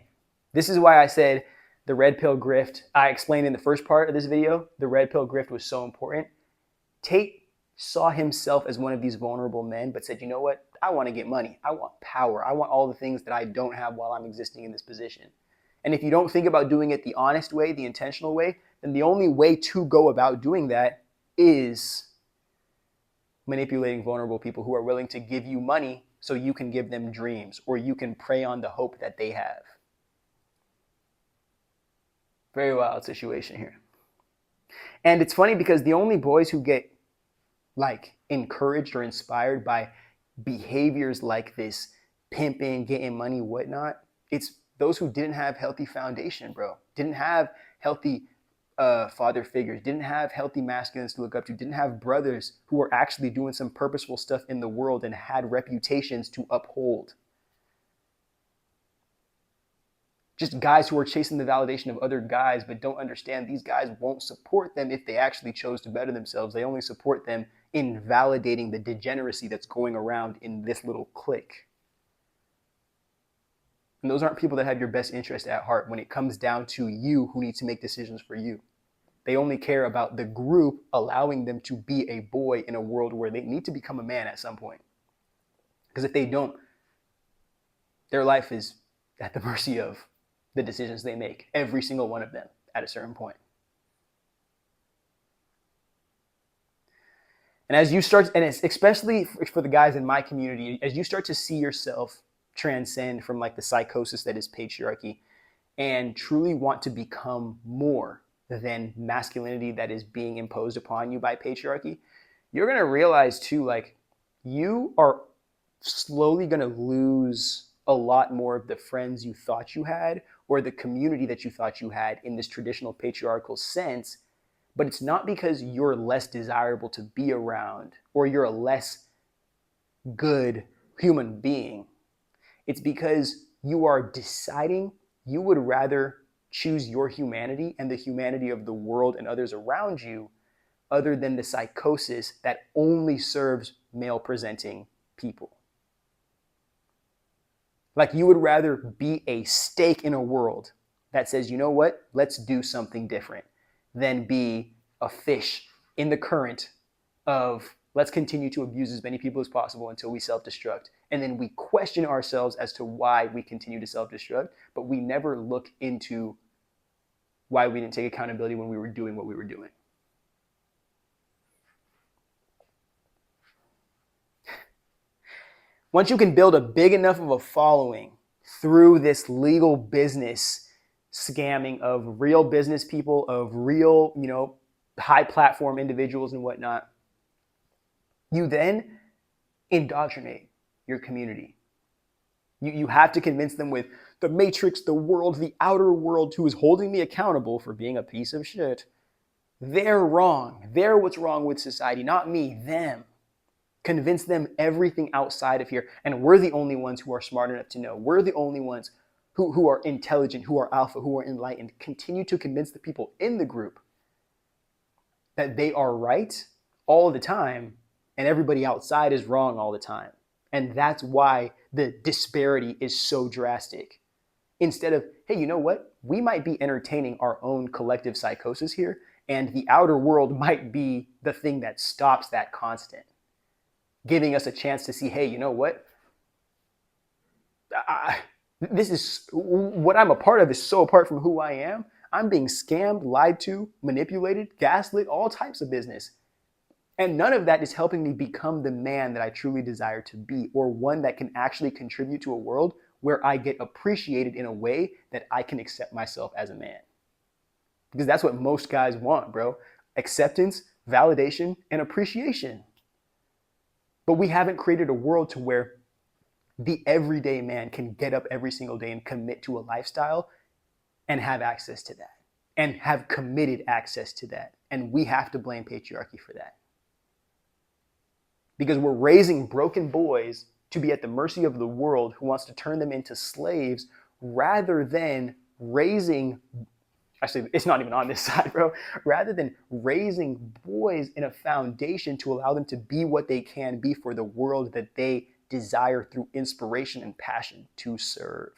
Speaker 1: This is why I said the red pill grift. I explained in the first part of this video, the red pill grift was so important. Tate saw himself as one of these vulnerable men, but said, you know what? I want to get money. I want power. I want all the things that I don't have while I'm existing in this position. And if you don't think about doing it the honest way, the intentional way, then the only way to go about doing that is manipulating vulnerable people who are willing to give you money so you can give them dreams, or you can prey on the hope that they have. Very wild situation here. And it's funny because the only boys who get encouraged or inspired by behaviors like this, pimping, getting money, whatnot, it's those who didn't have healthy foundation, bro. Didn't have healthy father figures, didn't have healthy masculines to look up to, didn't have brothers who were actually doing some purposeful stuff in the world and had reputations to uphold. Just guys who are chasing the validation of other guys but don't understand these guys won't support them if they actually chose to better themselves. They only support them in validating the degeneracy that's going around in this little clique. And those aren't people that have your best interest at heart when it comes down to you who need to make decisions for you. They only care about the group allowing them to be a boy in a world where they need to become a man at some point. Because if they don't, their life is at the mercy of the decisions they make, every single one of them at a certain point. And as you start, and it's especially for the guys in my community, as you start to see yourself transcend from like the psychosis that is patriarchy and truly want to become more than masculinity that is being imposed upon you by patriarchy, you're going to realize too, like, you are slowly going to lose a lot more of the friends you thought you had or the community that you thought you had in this traditional patriarchal sense. But it's not because you're less desirable to be around or you're a less good human being. It's because you are deciding you would rather choose your humanity and the humanity of the world and others around you other than the psychosis that only serves male presenting people. Like, you would rather be a stake in a world that says, you know what, let's do something different, than be a fish in the current of let's continue to abuse as many people as possible until we self-destruct. And then we question ourselves as to why we continue to self-destruct, but we never look into why we didn't take accountability when we were doing what we were doing. Once you can build a big enough of a following through this legal business scamming of real business people, of real, high platform individuals and whatnot, you then indoctrinate your community. You have to convince them with the matrix, the world, the outer world, who is holding me accountable for being a piece of shit. They're wrong. They're what's wrong with society, not me, them. Convince them everything outside of here. And we're the only ones who are smart enough to know. We're the only ones who are intelligent, who are alpha, who are enlightened. Continue to convince the people in the group that they are right all the time and everybody outside is wrong all the time. And that's why the disparity is so drastic. Instead of, hey, you know what? We might be entertaining our own collective psychosis here, and the outer world might be the thing that stops that constant, giving us a chance to see, hey, you know what? This is what I'm a part of is so apart from who I am. I'm being scammed, lied to, manipulated, gaslit, all types of business. And none of that is helping me become the man that I truly desire to be, or one that can actually contribute to a world where I get appreciated in a way that I can accept myself as a man. Because that's what most guys want, bro. Acceptance, validation, and appreciation. But we haven't created a world to where the everyday man can get up every single day and commit to a lifestyle and have access to that and have committed access to that. And we have to blame patriarchy for that. Because we're raising broken boys to be at the mercy of the world who wants to turn them into slaves rather than raising, actually, it's not even on this side, bro, rather than raising boys in a foundation to allow them to be what they can be for the world that they desire through inspiration and passion to serve.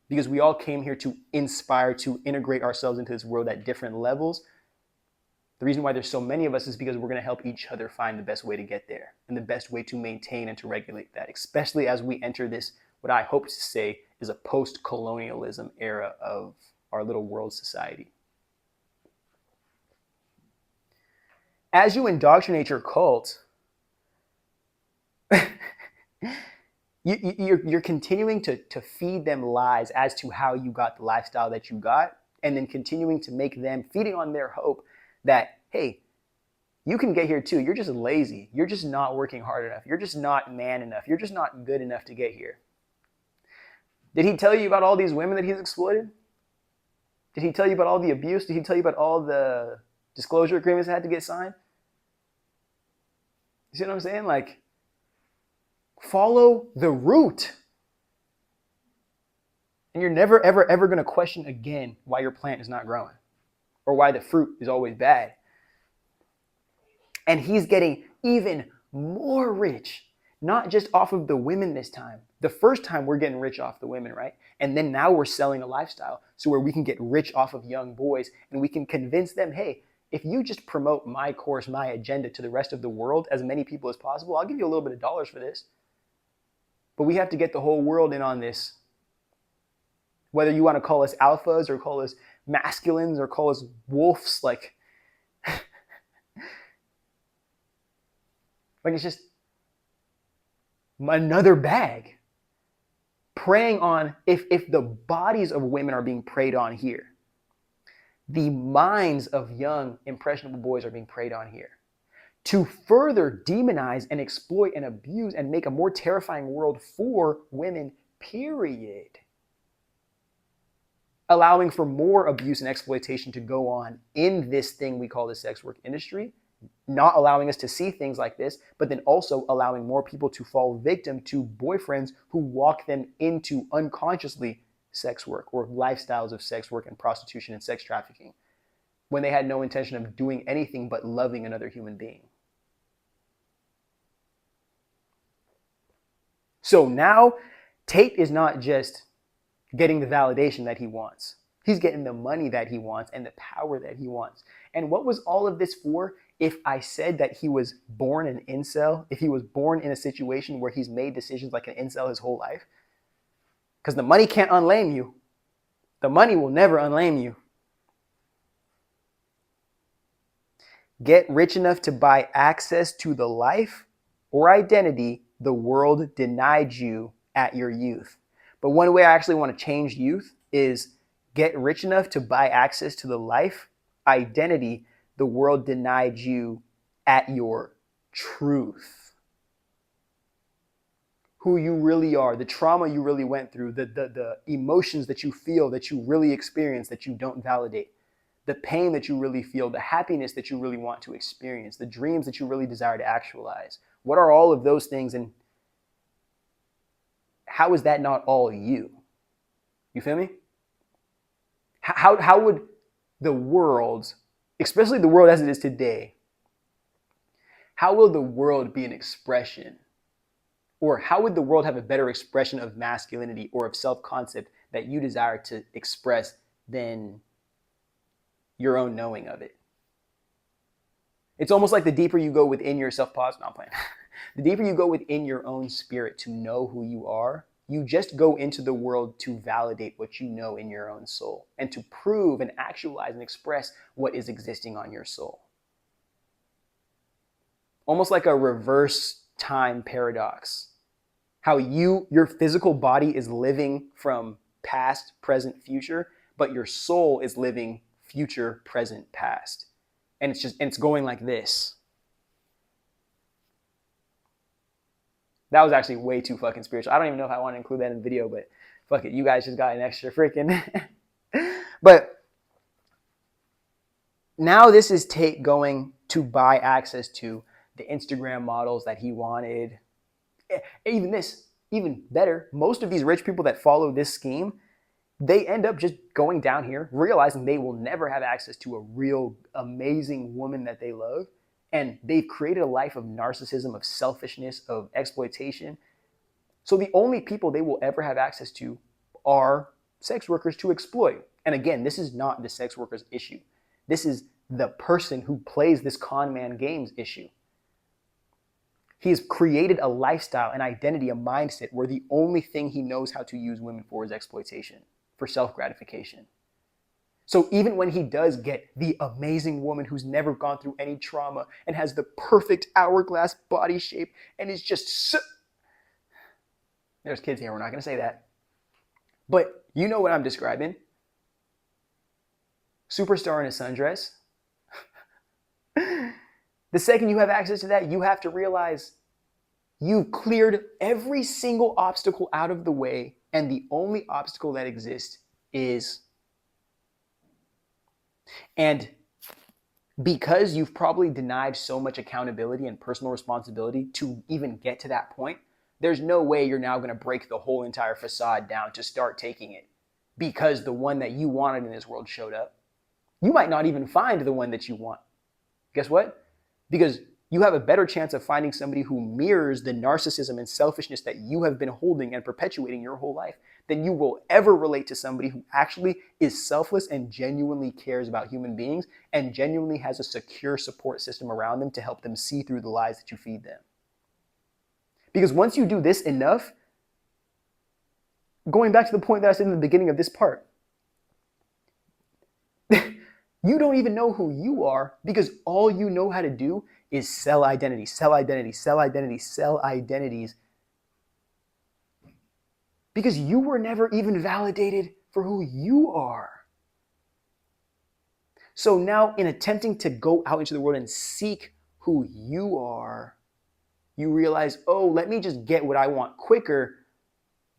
Speaker 1: Because we all came here to inspire, to integrate ourselves into this world at different levels. The reason why there's so many of us is because we're going to help each other find the best way to get there and the best way to maintain and to regulate that, especially as we enter this, what I hope to say is a post-colonialism era of our little world society. As you indoctrinate your cult, you're continuing to feed them lies as to how you got the lifestyle that you got, and then continuing to make them, feeding on their hope that, hey, you can get here too. You're just lazy. You're just not working hard enough. You're just not man enough. You're just not good enough to get here. Did he tell you about all these women that he's exploited? Did he tell you about all the abuse? Did he tell you about all the disclosure agreements that had to get signed? You see what I'm saying? Like, follow the root. And you're never, ever, ever going to question again why your plant is not growing or why the fruit is always bad. And he's getting even more rich, not just off of the women this time. The first time we're getting rich off the women, right? And then now we're selling a lifestyle so where we can get rich off of young boys and we can convince them, hey, if you just promote my course, my agenda to the rest of the world, as many people as possible, I'll give you a little bit of dollars for this. But we have to get the whole world in on this. Whether you want to call us alphas or call us masculines or call us wolves, like it's just another bag. Preying on, if the bodies of women are being preyed on here, the minds of young, impressionable boys are being preyed on here. To further demonize and exploit and abuse and make a more terrifying world for women, period. Allowing for more abuse and exploitation to go on in this thing we call the sex work industry, not allowing us to see things like this, but then also allowing more people to fall victim to boyfriends who walk them into unconsciously sex work or lifestyles of sex work and prostitution and sex trafficking when they had no intention of doing anything but loving another human being. So now Tate is not just getting the validation that he wants. He's getting the money that he wants and the power that he wants. And what was all of this for if I said that he was born an incel, if he was born in a situation where he's made decisions like an incel his whole life? Because the money can't unlame you. The money will never unlame you. Get rich enough to buy access to the life or identity the world denied you at your youth. But one way I actually want to change youth is get rich enough to buy access to the life, identity the world denied you at your truth. Who you really are, the trauma you really went through, the emotions that you feel, that you really experience, that you don't validate, the pain that you really feel, the happiness that you really want to experience, the dreams that you really desire to actualize. What are all of those things, and how is that not all you? You feel me? How would the world, especially the world as it is today, how will the world be an expression? Or how would the world have a better expression of masculinity or of self-concept that you desire to express than your own knowing of it? It's almost like the deeper you go within yourself, no, I'm playing. The deeper you go within your own spirit to know who you are, you just go into the world to validate what you know in your own soul and to prove and actualize and express what is existing on your soul. Almost like a reverse time paradox. How your physical body is living from past, present, future, but your soul is living future, present, past. And it's going like this. That was actually way too fucking spiritual. I don't even know if I want to include that in the video, but fuck it. You guys just got an extra freaking. But now this is Tate going to buy access to the Instagram models that he wanted. Even better, most of these rich people that follow this scheme, they end up just going down here, realizing they will never have access to a real amazing woman that they love. And they've created a life of narcissism, of selfishness, of exploitation. So the only people they will ever have access to are sex workers to exploit. And again, this is not the sex worker's issue. This is the person who plays this con man games issue. He has created a lifestyle, an identity, a mindset where the only thing he knows how to use women for is exploitation, for self-gratification. So even when he does get the amazing woman who's never gone through any trauma and has the perfect hourglass body shape and is just so... There's kids here, we're not going to say that. But you know what I'm describing. Superstar in a sundress. The second you have access to that, you have to realize you've cleared every single obstacle out of the way, and the only obstacle that exists is... And because you've probably denied so much accountability and personal responsibility to even get to that point, there's no way you're now going to break the whole entire facade down to start taking it because the one that you wanted in this world showed up. You might not even find the one that you want. Guess what? Because you have a better chance of finding somebody who mirrors the narcissism and selfishness that you have been holding and perpetuating your whole life than you will ever relate to somebody who actually is selfless and genuinely cares about human beings and genuinely has a secure support system around them to help them see through the lies that you feed them. Because once you do this enough, going back to the point that I said in the beginning of this part, you don't even know who you are because all you know how to do is sell identities, sell identities, sell identities, sell identities. Because you were never even validated for who you are. So now in attempting to go out into the world and seek who you are, you realize, oh, let me just get what I want quicker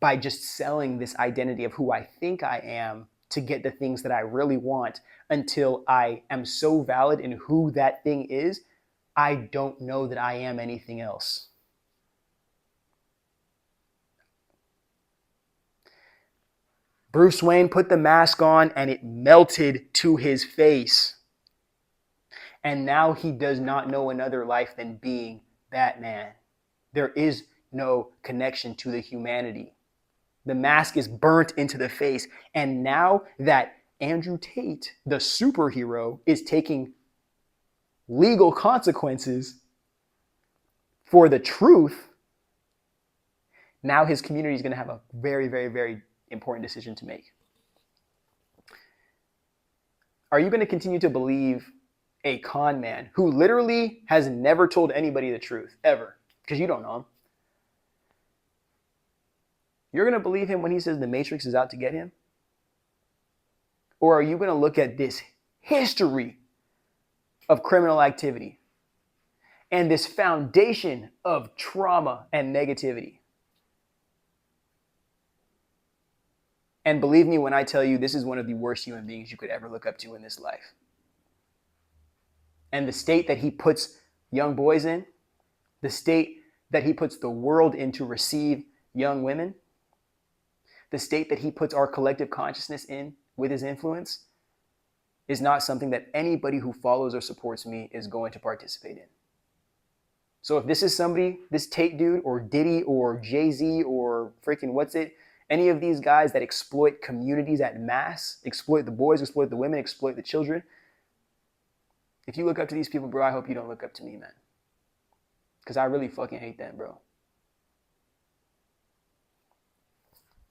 Speaker 1: by just selling this identity of who I think I am to get the things that I really want until I am so valid in who that thing is, I don't know that I am anything else. Bruce Wayne put the mask on and it melted to his face. And now he does not know another life than being Batman. There is no connection to the humanity. The mask is burnt into the face. And now that Andrew Tate, the superhero, is taking legal consequences for the truth, now his community is going to have a very, very, very important decision to make. Are you going to continue to believe a con man who literally has never told anybody the truth, ever? Because you don't know him. You're going to believe him when he says the Matrix is out to get him? Or are you going to look at this history of criminal activity and this foundation of trauma and negativity? And believe me when I tell you, this is one of the worst human beings you could ever look up to in this life. And the state that he puts young boys in, the state that he puts the world in to receive young women, the state that he puts our collective consciousness in with his influence is not something that anybody who follows or supports me is going to participate in. So if this is somebody, this Tate dude or Diddy or Jay-Z or freaking any of these guys that exploit communities at mass, exploit the boys, exploit the women, exploit the children, if you look up to these people, bro, I hope you don't look up to me, man. Because I really fucking hate them, bro.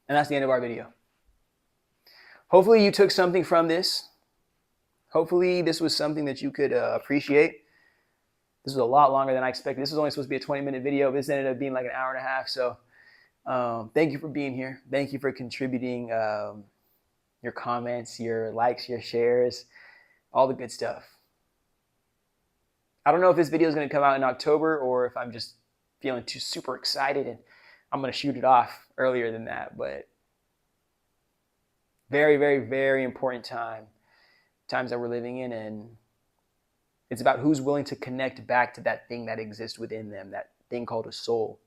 Speaker 1: And that's the end of our video. Hopefully you took something from this. Hopefully this was something that you could appreciate. This was a lot longer than I expected. This was only supposed to be a 20-minute video. This ended up being like an hour and a half. So thank you for being here. Thank you for contributing your comments, your likes, your shares, all the good stuff. I don't know if this video is going to come out in October or if I'm just feeling too super excited and I'm going to shoot it off earlier than that. But very, very, very important times that we're living in. And it's about who's willing to connect back to that thing that exists within them, that thing called a soul.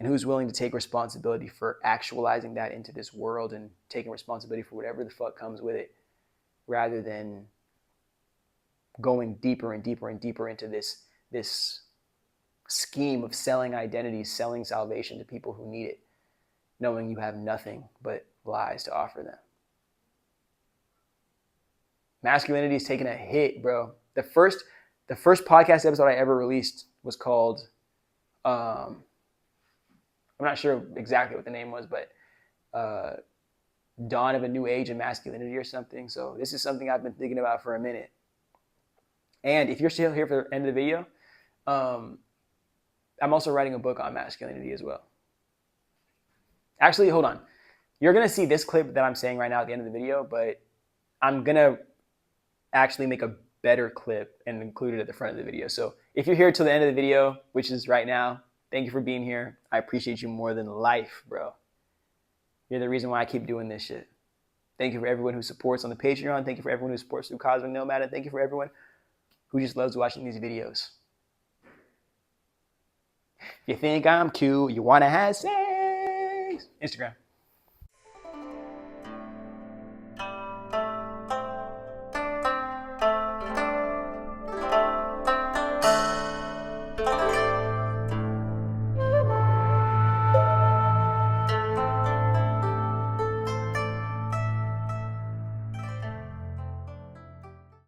Speaker 1: And who's willing to take responsibility for actualizing that into this world and taking responsibility for whatever the fuck comes with it, rather than going deeper and deeper and deeper into this scheme of selling identities, selling salvation to people who need it, knowing you have nothing but lies to offer them. Masculinity is taking a hit, bro. The first podcast episode I ever released was called, I'm not sure exactly what the name was, but Dawn of a New Age in Masculinity or something. So this is something I've been thinking about for a minute. And if you're still here for the end of the video, I'm also writing a book on masculinity as well. Actually, hold on. You're going to see this clip that I'm saying right now at the end of the video, but I'm going to actually make a better clip and include it at the front of the video. So if you're here till the end of the video, which is right now, thank you for being here. I appreciate you more than life, bro. You're the reason why I keep doing this shit. Thank you for everyone who supports on the Patreon. Thank you for everyone who supports through Cosmic Nomad. And thank you for everyone who just loves watching these videos. If you think I'm cute, you want to have sex. Instagram.